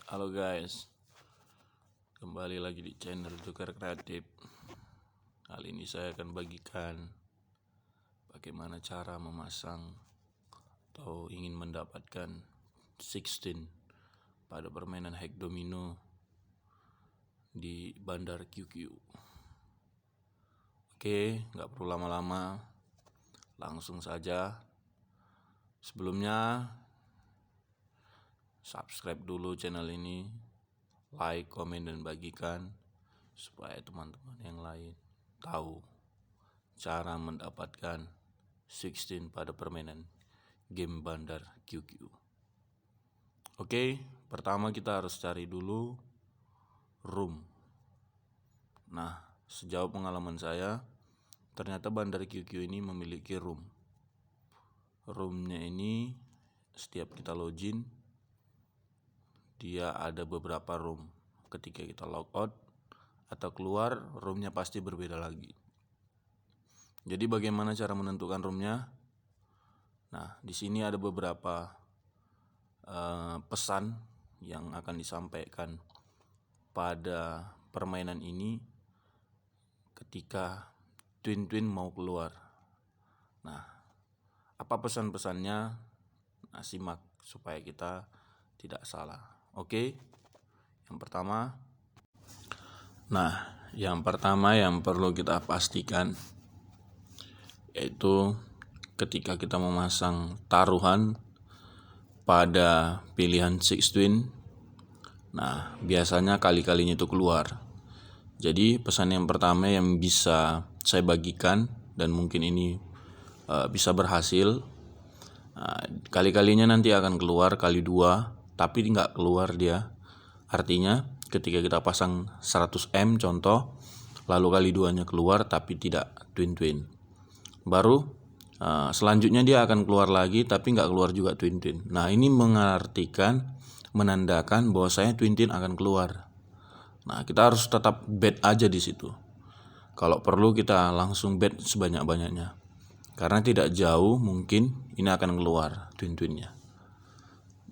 Halo guys, kembali lagi di channel Tukar Kreatif. Kali ini saya akan bagikan bagaimana cara memasang atau ingin mendapatkan 16 pada permainan hack domino di Bandar QQ. Oke, nggak perlu lama-lama, langsung saja. Sebelumnya subscribe dulu channel ini, like, komen, dan bagikan supaya teman-teman yang lain tahu cara mendapatkan 16 pada permainan game Bandar QQ. Oke, pertama kita harus cari dulu room. Nah, sejauh pengalaman saya, ternyata Bandar QQ ini memiliki room. Roomnya ini setiap kita login, dia ada beberapa room. Ketika kita logout atau keluar, roomnya pasti berbeda lagi. Jadi bagaimana cara menentukan roomnya? Nah, di sini ada beberapa pesan yang akan disampaikan pada permainan ini ketika twin mau keluar. Nah, apa pesan-pesannya? Nah, simak supaya kita tidak salah. Oke, yang pertama. Nah, yang pertama yang perlu kita pastikan yaitu ketika kita memasang taruhan pada pilihan 16, nah biasanya kali-kalinya itu keluar. Jadi pesan yang pertama yang bisa saya bagikan dan mungkin ini bisa berhasil. Nah, kali-kalinya nanti akan keluar kali 2, tapi nggak keluar dia. Artinya ketika kita pasang 100M contoh, lalu kali 2-nya keluar tapi tidak twin. Baru selanjutnya dia akan keluar lagi tapi nggak keluar juga twin. Nah, ini menandakan bahwasanya twin akan keluar. Nah, kita harus tetap bet aja di situ. Kalau perlu kita langsung bet sebanyak-banyaknya. Karena tidak jauh mungkin ini akan keluar twin-nya.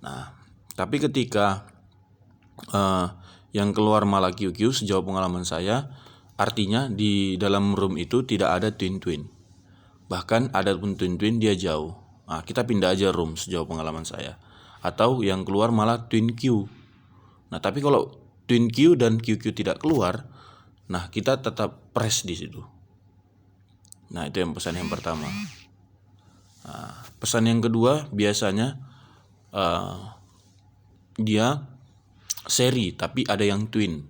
Nah, tapi ketika yang keluar malah QQ sejauh pengalaman saya, artinya di dalam room itu tidak ada twin. Bahkan ada pun twin dia jauh. Nah, kita pindah aja room sejauh pengalaman saya. Atau yang keluar malah twin Q. Nah, tapi kalau twin Q dan QQ tidak keluar, nah kita tetap press di situ. Nah, itu yang pesan yang pertama. Nah, pesan yang kedua biasanya dia seri tapi ada yang twin.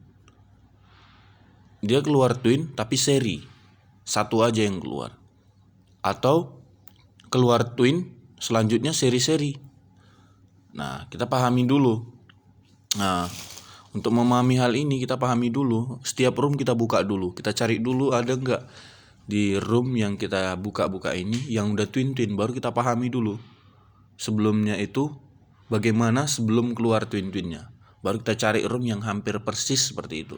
Dia keluar twin tapi seri, satu aja yang keluar. Atau keluar twin selanjutnya seri-seri. Nah, kita pahami dulu. Nah, untuk memahami hal ini kita pahami dulu. Setiap room kita buka dulu. Kita cari dulu ada nggak di room yang kita buka ini yang udah twin, baru kita pahami dulu. Sebelumnya itu bagaimana sebelum keluar twin-nya. Baru kita cari room yang hampir persis seperti itu.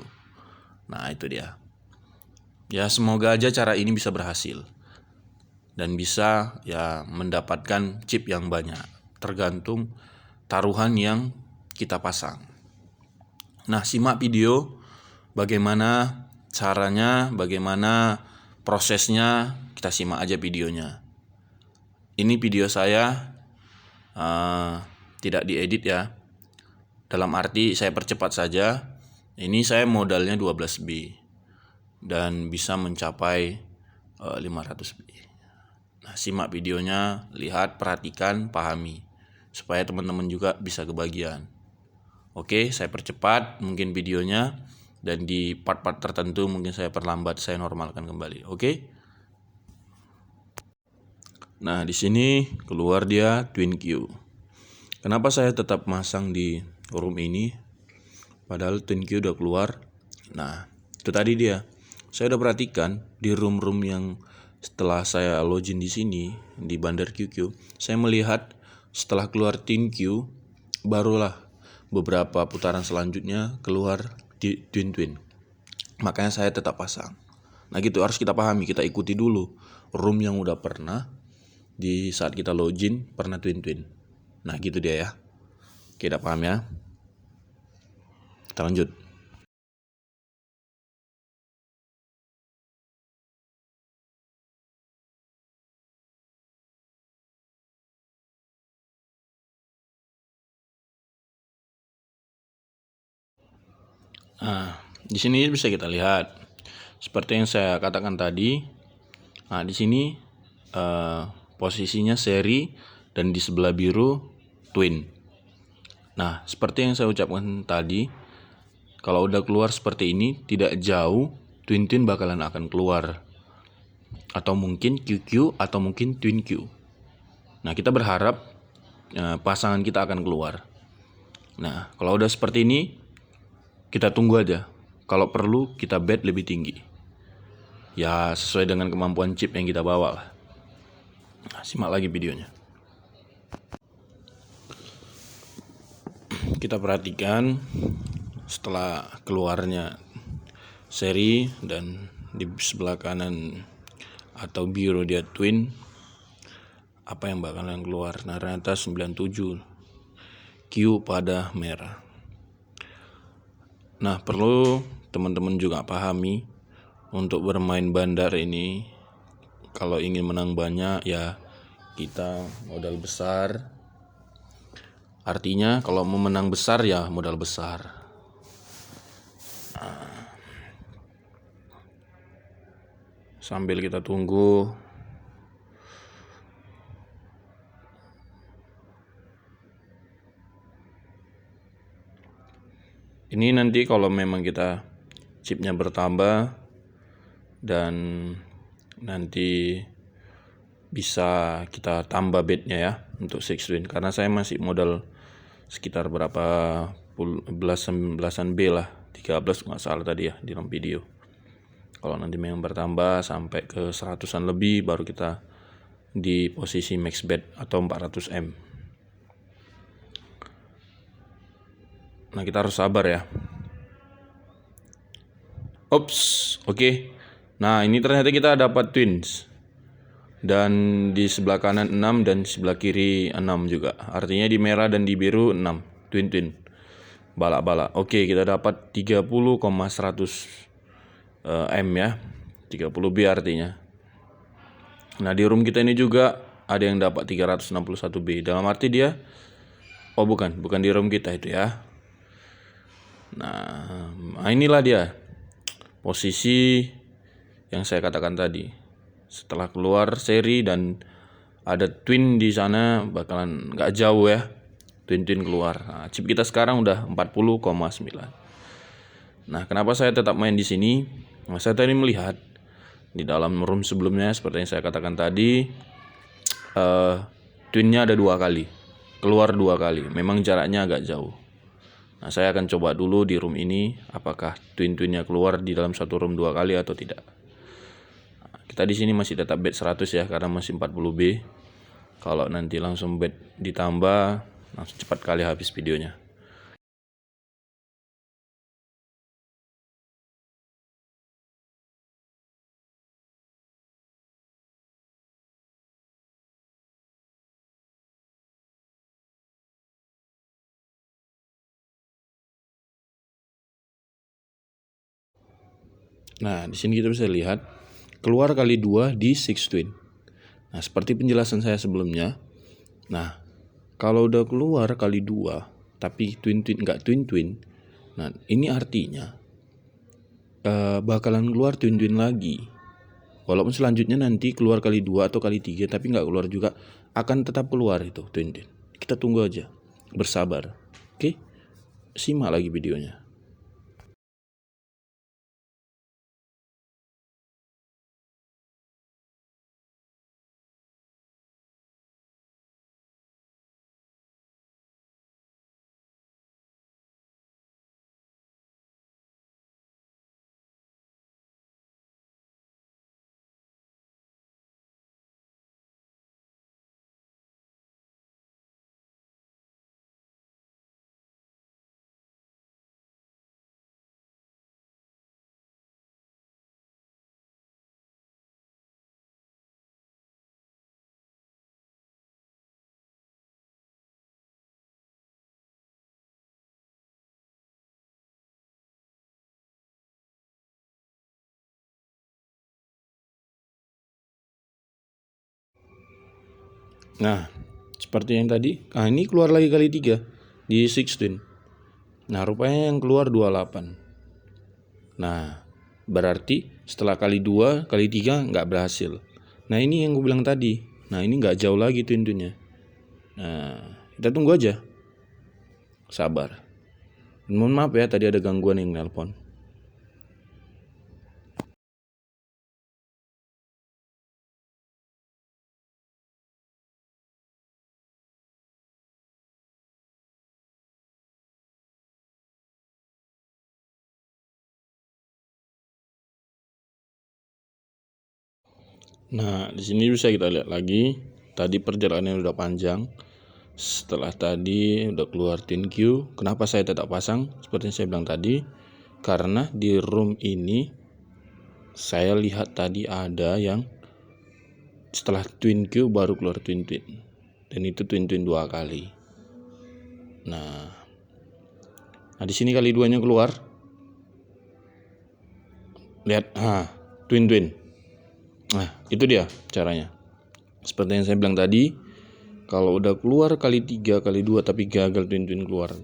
Nah, itu dia. Ya, semoga aja cara ini bisa berhasil. Dan bisa ya mendapatkan chip yang banyak. Tergantung taruhan yang kita pasang. Nah, simak video bagaimana caranya, bagaimana prosesnya, kita simak aja videonya. Ini video saya tidak diedit ya. Dalam arti saya percepat saja. Ini saya modalnya 12B dan bisa mencapai 500B. Nah, simak videonya, lihat, perhatikan, pahami supaya teman-teman juga bisa kebagian. Oke, saya percepat mungkin videonya dan di part-part tertentu mungkin saya perlambat, saya normalkan kembali. Oke. Nah, di sini keluar dia twin Q. Kenapa saya tetap masang di room ini padahal twin Q udah keluar? Nah, itu tadi dia. Saya udah perhatikan di room-room yang setelah saya login di sini di Bandar QQ, saya melihat setelah keluar twin Q barulah beberapa putaran selanjutnya keluar twin. Makanya saya tetap pasang. Nah, gitu harus kita pahami, kita ikuti dulu room yang udah pernah di saat kita login pernah twin. Nah, gitu dia ya. Oke, udah paham ya? kita lanjut. Nah, di sini bisa kita lihat seperti yang saya katakan tadi. Nah, di sini posisinya seri dan di sebelah biru twin. Nah, seperti yang saya ucapkan tadi, kalau udah keluar seperti ini, tidak jauh twin-twin bakalan akan keluar. Atau mungkin QQ atau mungkin twin Q. Nah, kita berharap pasangan kita akan keluar. Nah, kalau udah seperti ini, kita tunggu aja. Kalau perlu, kita bet lebih tinggi. Ya, sesuai dengan kemampuan chip yang kita bawa lah. Nah, simak lagi videonya. Kita perhatikan setelah keluarnya seri dan di sebelah kanan atau biru dia twin, apa yang bakalan keluar? Nah, ternyata 97 Q pada merah. Nah, perlu teman-teman juga pahami untuk bermain bandar ini, kalau ingin menang banyak ya kita modal besar. Artinya kalau mau menang besar ya modal besar. Sambil kita tunggu. Ini nanti kalau memang kita chipnya bertambah dan nanti bisa kita tambah bednya ya untuk 6 win, karena saya masih modal sekitar berapa belasan B lah, 13 nggak salah tadi ya di dalam video. Kalau nanti memang bertambah sampai ke 100-an lebih, baru kita di posisi max bet atau 400M. Nah, kita harus sabar ya. Oke. Okay. Nah, ini ternyata kita dapat twins. Dan di sebelah kanan 6 dan di sebelah kiri 6 juga. Artinya di merah dan di biru 6. Twin. Balak-balak. Oke, kita dapat 30,100 M ya. 30B artinya. Nah, di room kita ini juga ada yang dapat 361B. Dalam arti dia, bukan di room kita itu ya. Nah, inilah dia posisi yang saya katakan tadi. Setelah keluar seri dan ada twin di sana, bakalan nggak jauh ya twin keluar. Nah, chip kita sekarang udah 40,9. Nah, kenapa saya tetap main di sini? Nah, saya tadi melihat di dalam room sebelumnya seperti yang saya katakan tadi, twinnya ada 2 kali, keluar 2 kali. Memang jaraknya agak jauh. Nah, saya akan coba dulu di room ini apakah twinnya keluar di dalam satu room 2 kali atau tidak. Nah, kita di sini masih tetap bet 100 ya karena masih 40B. Kalau nanti langsung bet ditambah, langsung cepat kali habis videonya. Nah, di sini kita bisa lihat keluar kali 2 di 6 twin. Nah, seperti penjelasan saya sebelumnya. Nah, kalau udah keluar kali 2 tapi twin enggak twin. Nah, ini artinya bakalan keluar twin lagi. Walaupun selanjutnya nanti keluar kali 2 atau kali 3 tapi nggak keluar juga, akan tetap keluar itu twin. Kita tunggu aja, bersabar. Oke, simak lagi videonya. Nah, seperti yang tadi, ini keluar lagi kali 3 di 16. Nah, rupanya yang keluar 28. Nah, berarti setelah kali 2, kali 3 nggak berhasil. Nah, ini yang gue bilang tadi. Nah, ini nggak jauh lagi twin-twinnya. Nah, kita tunggu aja. Sabar. Mohon maaf ya, tadi ada gangguan yang nelpon. Nah, di sini bisa kita lihat lagi. Tadi perjalanannya udah panjang. Setelah tadi udah keluar twin Q. Kenapa saya tetap pasang? Seperti yang saya bilang tadi, karena di room ini saya lihat tadi ada yang setelah twin Q baru keluar twin twin, dan itu twin twin 2 kali. Nah, di sini kali 2-nya keluar. Lihat, twin twin. Nah, itu dia caranya. Seperti yang saya bilang tadi, kalau udah keluar kali 3, kali 2 tapi gagal twin twin keluar,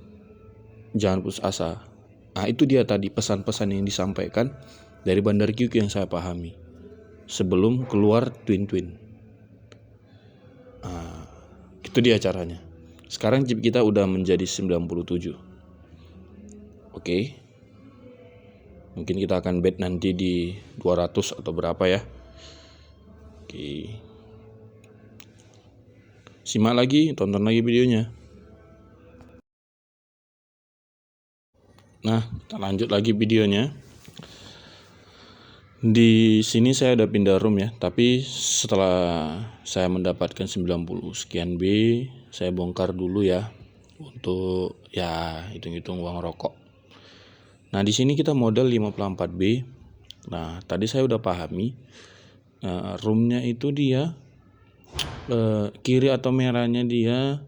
jangan putus asa. Nah, itu dia tadi pesan-pesan yang disampaikan dari Bandar QQ yang saya pahami sebelum keluar twin twin. Itu dia caranya. Sekarang chip kita udah menjadi 97. Oke. Mungkin kita akan bet nanti di 200 atau berapa ya. Oke. Simak lagi, tonton lagi videonya. Nah, kita lanjut lagi videonya. Di sini saya ada pindah room ya, tapi setelah saya mendapatkan 90 sekian B, saya bongkar dulu ya untuk ya hitung-hitung uang rokok. Nah, di sini kita modal 54B. Nah, tadi saya udah pahami roomnya itu dia kiri atau merahnya dia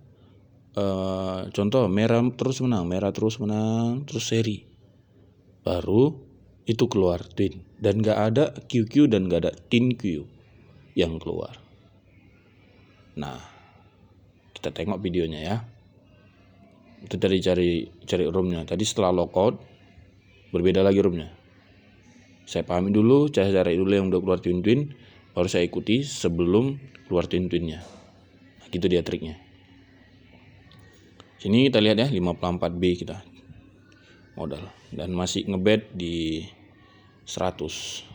contoh merah terus menang, terus seri. Baru itu keluar twin, dan gak ada QQ dan gak ada tin Q yang keluar. Nah, kita tengok videonya ya. Itu tadi cari roomnya. Tadi setelah lockout berbeda lagi roomnya. Saya pahami dulu, saya cari dulu yang udah keluar twin-twin, baru saya ikuti sebelum keluar twin-twinnya. Nah, gitu dia triknya. Sini kita lihat ya, 54B kita modal dan masih ngebet di 100.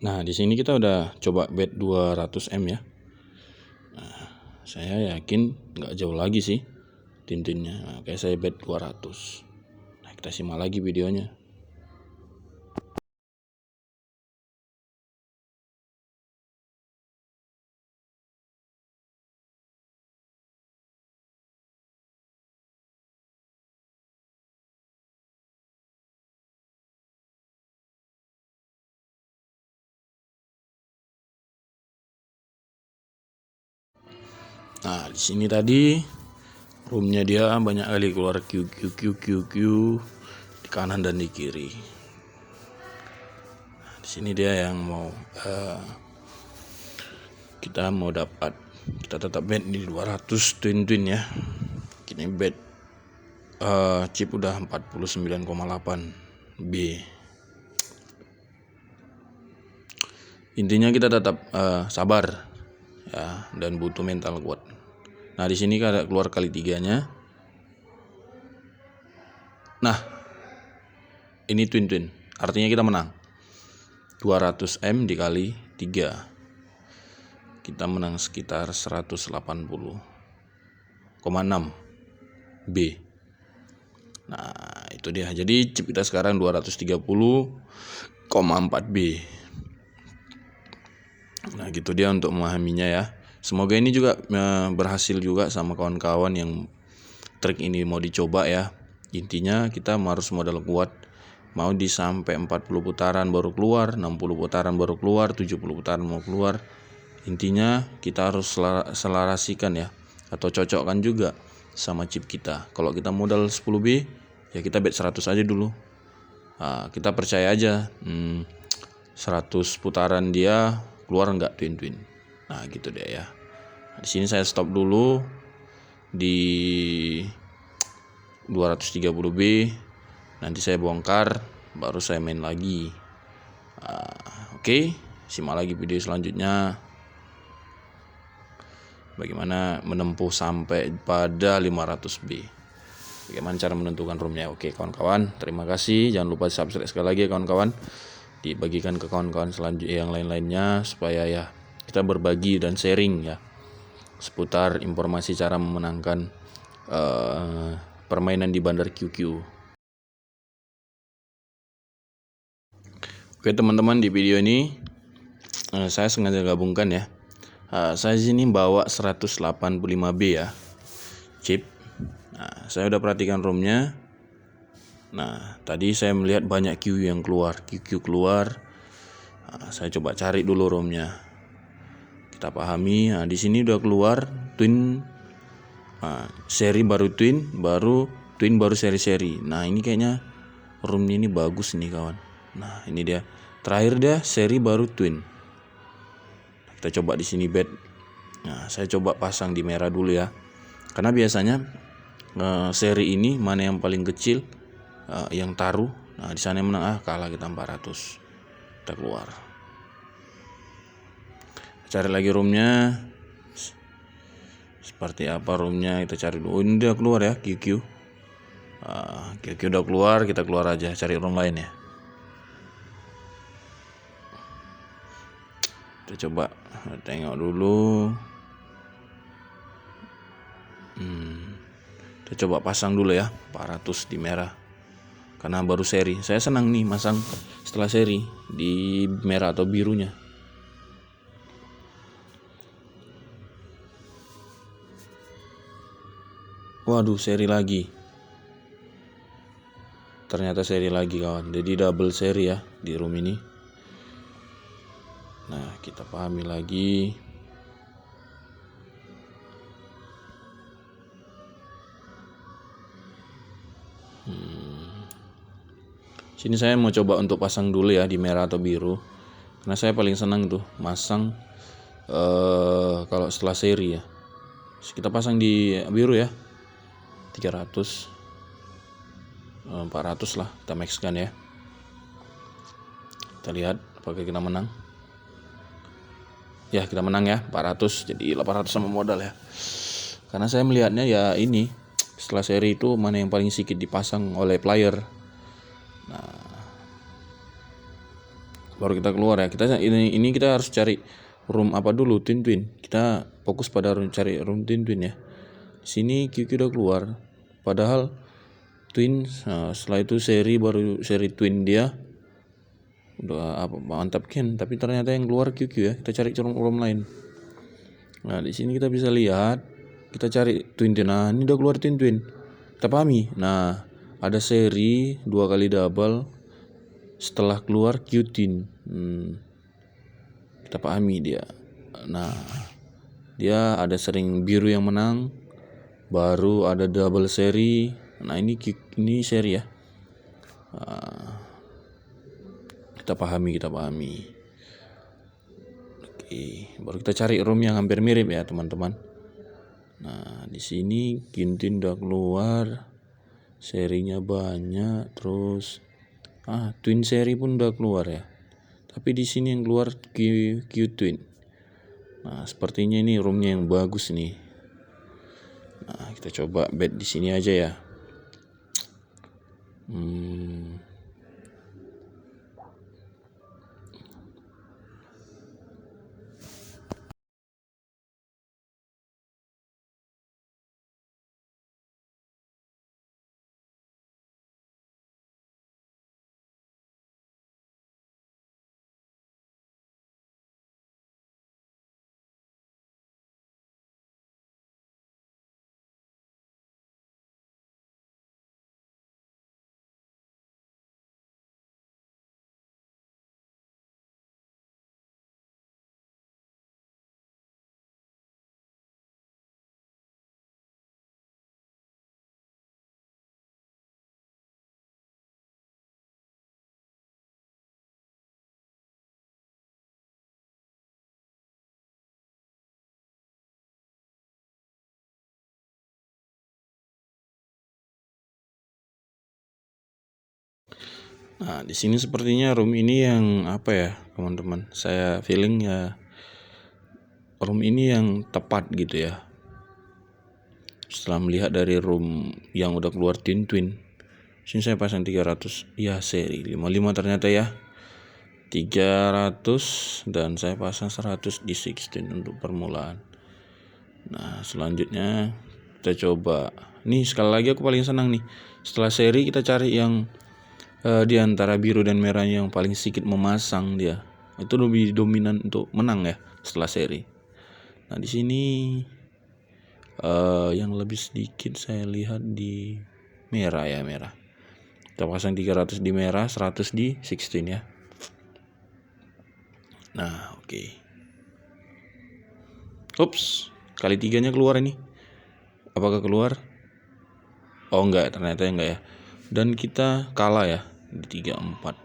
Nah, di sini kita udah coba bet 200M ya. Nah, saya yakin nggak jauh lagi sih tintinnya. Nah, kayak saya bet 200. Nah, kita simak lagi videonya. Nah, di sini tadi roomnya dia banyak kali keluar Q di kanan dan di kiri. Nah, di sini dia yang mau kita mau dapat, kita tetap bet di 200 twin ya. Kini bet chip udah 49,8 B. Intinya kita tetap sabar ya, dan butuh mental kuat. Nah, di sini ada keluar kali tiganya. Nah, ini twin, artinya kita menang. 200M dikali 3, kita menang sekitar 180,6 B. Nah, itu dia. Jadi chip kita sekarang 230,4 B. Nah, gitu dia untuk memahaminya ya. Semoga ini juga berhasil juga sama kawan-kawan yang trik ini mau dicoba ya. Intinya kita harus modal kuat. Mau di sampai 40 putaran baru keluar, 60 putaran baru keluar, 70 putaran mau keluar. Intinya kita harus selarasikan ya, atau cocokkan juga sama chip kita. Kalau kita modal 10B, ya kita bet 100 aja dulu. Nah, kita percaya aja 100 putaran dia keluar nggak twin. Nah, gitu deh ya. Nah, di sini saya stop dulu di 230B. Nanti saya bongkar, baru saya main lagi. Oke, simak lagi video selanjutnya. Bagaimana menempuh sampai pada 500B. Bagaimana cara menentukan roomnya. Oke kawan-kawan, terima kasih. Jangan lupa subscribe sekali lagi kawan-kawan. Dibagikan ke kawan-kawan selanjutnya yang lain-lainnya, supaya ya kita berbagi dan sharing ya seputar informasi cara memenangkan permainan di Bandar QQ. Oke teman-teman, di video ini saya sengaja gabungkan ya. Saya sini bawa 185B ya chip. Nah, saya udah perhatikan roomnya. Nah, tadi saya melihat banyak QQ yang keluar. Nah, saya coba cari dulu roomnya. Kita pahami. Nah, di sini udah keluar twin, seri baru twin, baru seri. Nah, ini kayaknya room ini bagus nih kawan. Nah, ini dia. Terakhir dia seri baru twin. Kita coba di sini bet. Nah, saya coba pasang di merah dulu ya. Karena biasanya seri ini mana yang paling kecil yang taruh. Nah, di sana yang menang kalah kita 400. Kita keluar. Cari lagi roomnya. Seperti apa roomnya, kita cari dulu. Ini udah keluar ya QQ. QQ udah keluar, kita keluar aja cari room lain ya. Kita coba tengok dulu. Kita coba pasang dulu ya 400 di merah, karena baru seri. Saya senang nih masang setelah seri di merah atau birunya. Waduh, seri lagi. Ternyata seri lagi kawan. Jadi double seri ya di room ini. Nah, kita pahami lagi. Sini saya mau coba untuk pasang dulu ya di merah atau biru. Karena saya paling senang tuh masang kalau setelah seri ya. Kita pasang di biru ya. 300, 400 lah kita maxkan ya. Kita lihat apakah kita menang. Ya, kita menang ya 400, jadi 800 sama modal ya. Karena saya melihatnya ya ini setelah seri itu mana yang paling sedikit dipasang oleh player. Nah, baru kita keluar ya. Ini kita harus cari room apa dulu, twin. Kita fokus pada cari room twin ya. Di sini QQ udah keluar. Padahal twin, setelah itu baru seri twin dia udah mantap kan, tapi ternyata yang keluar QQ ya. Kita cari room lain. Nah, di sini kita bisa lihat, kita cari twin. Nah, ini udah keluar twin. Kita pahami. Nah, ada seri 2 kali double setelah keluar Q-twin. Kita pahami dia. Nah, dia ada sering biru yang menang, baru ada double seri. Nah, ini seri ya. Kita pahami. Oke, baru kita cari room yang hampir mirip ya, teman-teman. Nah, di sini Q-twin udah keluar. Serinya banyak, terus twin seri pun udah keluar ya. Tapi di sini yang keluar Q-twin. Nah, sepertinya ini roomnya yang bagus nih. Nah, kita coba bet di sini aja ya. Nah, di sini sepertinya room ini yang apa ya, teman-teman? Saya feeling ya room ini yang tepat gitu ya. Setelah melihat dari room yang udah keluar twin. Sini saya pasang 300. Ya, seri 55 ternyata ya. 300 dan saya pasang 100 di 16 untuk permulaan. Nah, selanjutnya kita coba. Nih, sekali lagi aku paling senang nih. Setelah seri kita cari yang di antara biru dan merah yang paling sedikit memasang dia. Itu lebih dominan untuk menang ya setelah seri. Nah, di sini yang lebih sedikit saya lihat di merah. Kita pasang 300 di merah, 100 di 16 ya. Nah, oke. Ups, kali 3-nya keluar ini. Apakah keluar? Oh, enggak, ternyata enggak ya. Dan kita kalah ya di 34.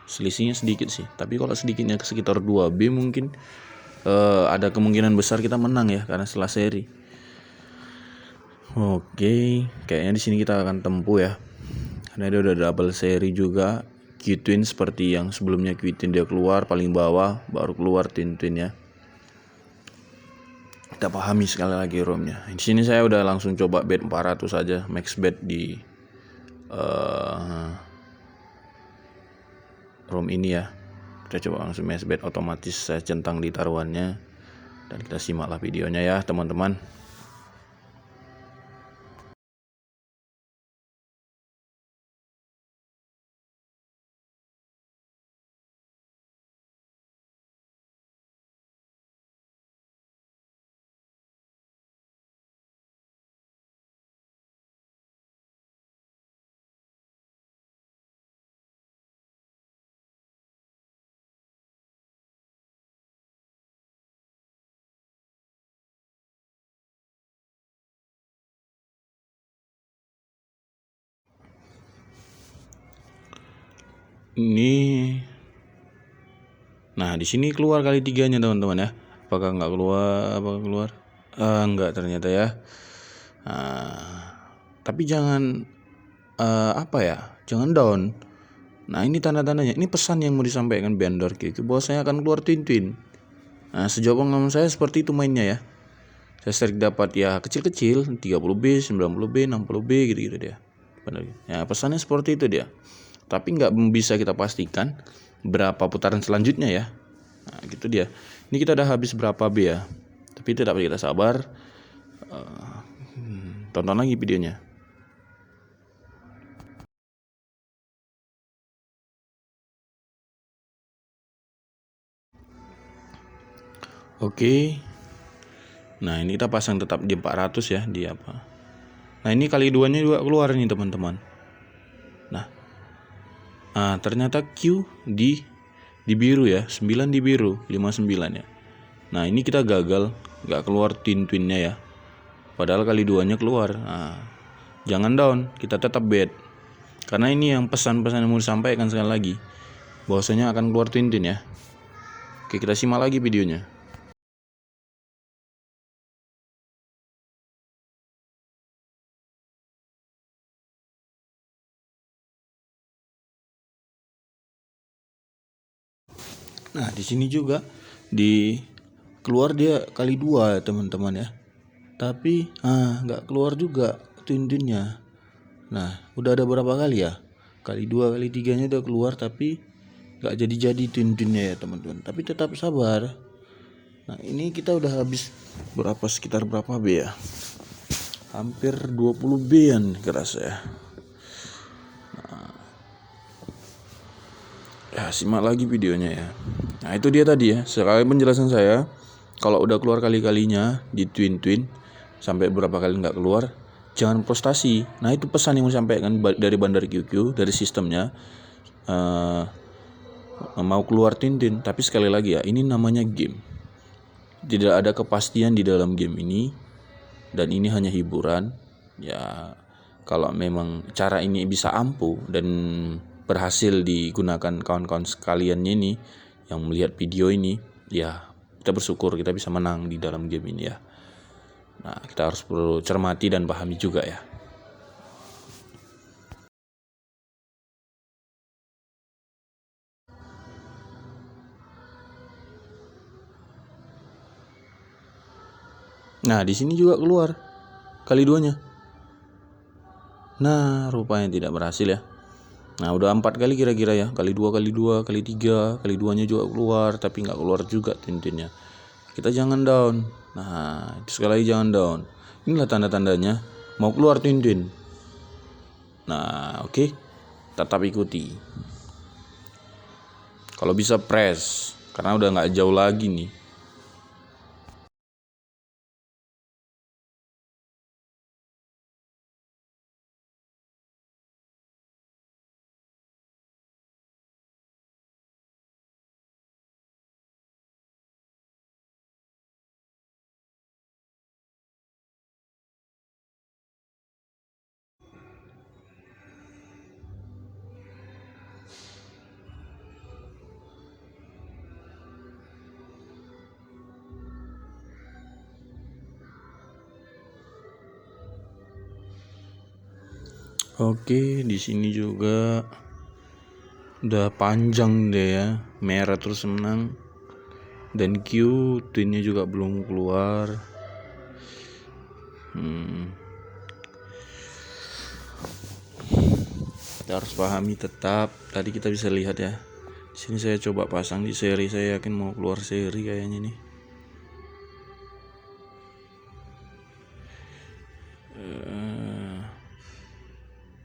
Selisihnya sedikit sih, tapi kalau sedikitnya ke sekitar 2B mungkin ada kemungkinan besar kita menang ya, karena setelah seri. Oke, kayaknya di sini kita akan tempuh ya, karena dia udah double seri juga. Q-twin seperti yang sebelumnya, Q-twin dia keluar paling bawah, baru keluar twin ya. Kita pahami sekali lagi roomnya. Di sini saya udah langsung coba bet 400 saja, max bet di room ini ya. Kita coba langsung max bet, otomatis saya centang di taruhannya, dan kita simaklah videonya ya, teman-teman. Ini, nah di sini keluar kali 3-nya teman-teman ya. Apakah keluar? Enggak ternyata ya. Tapi jangan jangan down. Nah, ini tanda-tandanya. Ini pesan yang mau disampaikan Bendor gitu, bahwa saya akan keluar twin. Nah, sejauh pengalaman saya seperti itu mainnya ya. Saya sering dapat ya kecil-kecil, 30B, 90B, 60B gitu dia. Benar. Ya, pesannya seperti itu dia. Tapi nggak bisa kita pastikan berapa putaran selanjutnya ya. Nah, gitu dia. Ini kita udah habis berapa B ya. Tapi tidak perlu kita sabar. Tonton lagi videonya. Oke. Nah, ini kita pasang tetap di 400 ya, di apa. Nah, ini kali duanya juga keluar nih, teman-teman. Nah, ternyata Q di biru ya, 9 di biru, 59 ya. Nah, ini kita gagal, nggak keluar twin-twinnya ya. Padahal kali duanya keluar. Nah, jangan down, kita tetap bet. Karena ini yang pesan-pesan yang mau disampaikan sekali lagi, bahwasanya akan keluar twin-twin ya. Oke, kita simak lagi videonya. Nah, di sini juga keluar dia kali 2 ya, teman-teman ya. Tapi nggak keluar juga twin-twinnya. Nah, udah ada berapa kali ya? Kali 2, kali 3-nya udah keluar tapi nggak jadi twin-twinnya ya, teman-teman. Tapi tetap sabar. Nah, ini kita udah habis sekitar berapa B ya? Hampir 20 B-an kerasa ya. Ya, simak lagi videonya ya. Nah, itu dia tadi ya, sekali penjelasan saya. Kalau udah keluar kali-kalinya di twin-twin sampai berapa kali nggak keluar, jangan frustasi. Nah, itu pesan yang mau sampaikan dari Bandar QQ, dari sistemnya. Mau keluar twin-twin, tapi sekali lagi ya, ini namanya game. Tidak ada kepastian di dalam game ini, dan ini hanya hiburan. Ya, kalau memang cara ini bisa ampuh dan berhasil digunakan kawan-kawan sekalian ini yang melihat video ini, ya kita bersyukur kita bisa menang di dalam game ini ya. Nah, kita harus perlu cermati dan pahami juga ya. Nah, di sini juga keluar kali duanya. Nah, rupanya tidak berhasil ya. Nah, udah 4 kali kira-kira ya. Kali 2, kali 2, kali 3, kali 2-nya juga keluar, tapi nggak keluar juga twin-twinnya. Kita jangan down. Nah, itu sekali lagi jangan down. Inilah tanda-tandanya mau keluar twin-twin. Nah, oke. Tetap ikuti. Kalau bisa press, karena udah nggak jauh lagi nih. Oke, di sini juga udah panjang deh ya, merah terus menang, dan Q twinnya juga belum keluar. Kita harus pahami tetap. Tadi kita bisa lihat ya. Di sini saya coba pasang di seri, saya yakin mau keluar seri kayaknya nih.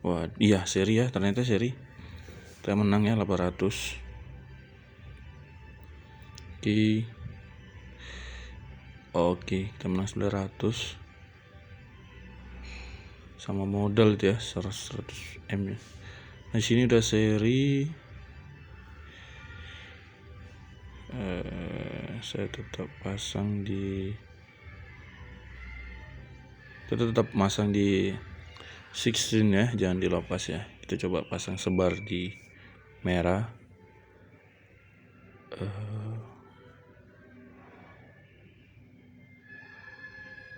Wah, iya seri ya, ternyata seri. Kita menang ya 800. Oke, kita menang 900. Sama modal itu ya, 100 M ya. Nah, sini udah seri. Saya tetap pasang di masang di 16 ya, jangan dilepas ya. Kita coba pasang sebar di merah.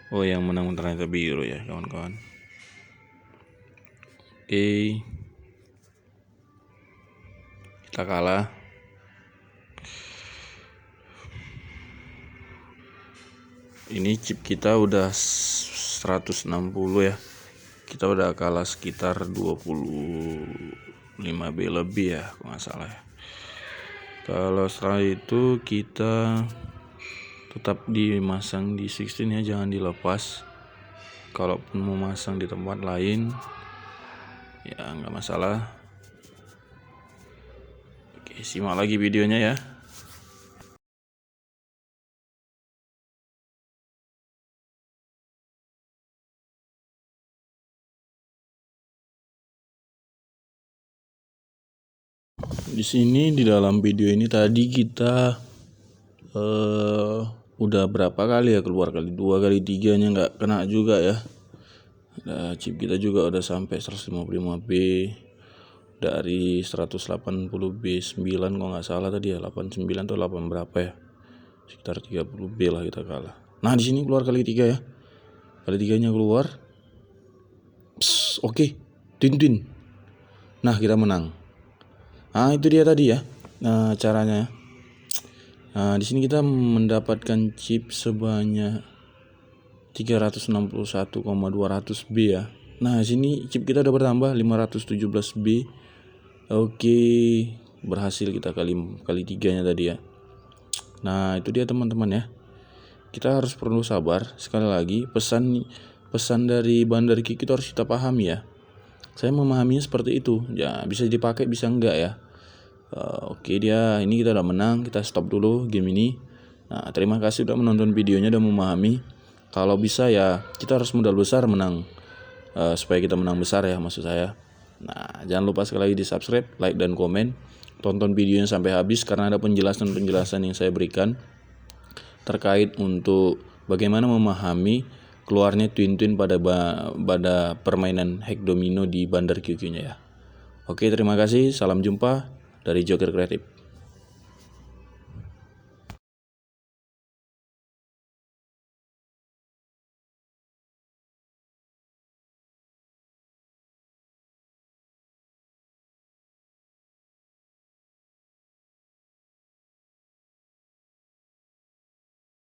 Oh, yang menang ternyata biru ya, kawan-kawan. Oke, kita kalah. Ini chip kita udah 160 ya. Kita udah kalah sekitar 25 B lebih ya, kalau nggak salah ya. Kalau setelah itu kita tetap dimasang di 16 ya, jangan dilepas. Kalaupun mau masang di tempat lain ya nggak masalah. Oke, simak lagi videonya ya. Di sini di dalam video ini tadi kita udah berapa kali ya keluar, kali 2 kali 3-nya nggak kena juga ya. Chip kita juga udah sampai 155B dari 180B 9 kalau nggak salah tadi ya, 89 atau 8 berapa ya, sekitar 30B lah kita kalah. Nah di sini keluar kali 3 ya, kali 3-nya keluar. Oke, twin. Nah kita menang. Nah itu dia tadi ya, caranya. Nah di sini kita mendapatkan chip sebanyak 361,200B ya. Nah sini chip kita udah bertambah 517B. Oke, berhasil kita kali 3-nya tadi ya. Nah itu dia teman-teman ya, kita harus perlu sabar. Sekali lagi pesan dari Bandar QQ itu harus kita pahami ya. Saya memahaminya seperti itu ya, bisa dipakai bisa enggak ya. Oke, ini kita udah menang, kita stop dulu game ini. Nah terima kasih udah menonton videonya dan memahami. Kalau bisa ya kita harus modal besar menang, supaya kita menang besar ya maksud saya. Nah jangan lupa sekali lagi di subscribe, like dan komen. Tonton videonya sampai habis karena ada penjelasan yang saya berikan terkait untuk bagaimana memahami keluarnya twin pada permainan hack domino di Bandar QQ-nya ya. Oke, terima kasih. Salam jumpa dari Joker Kreatif.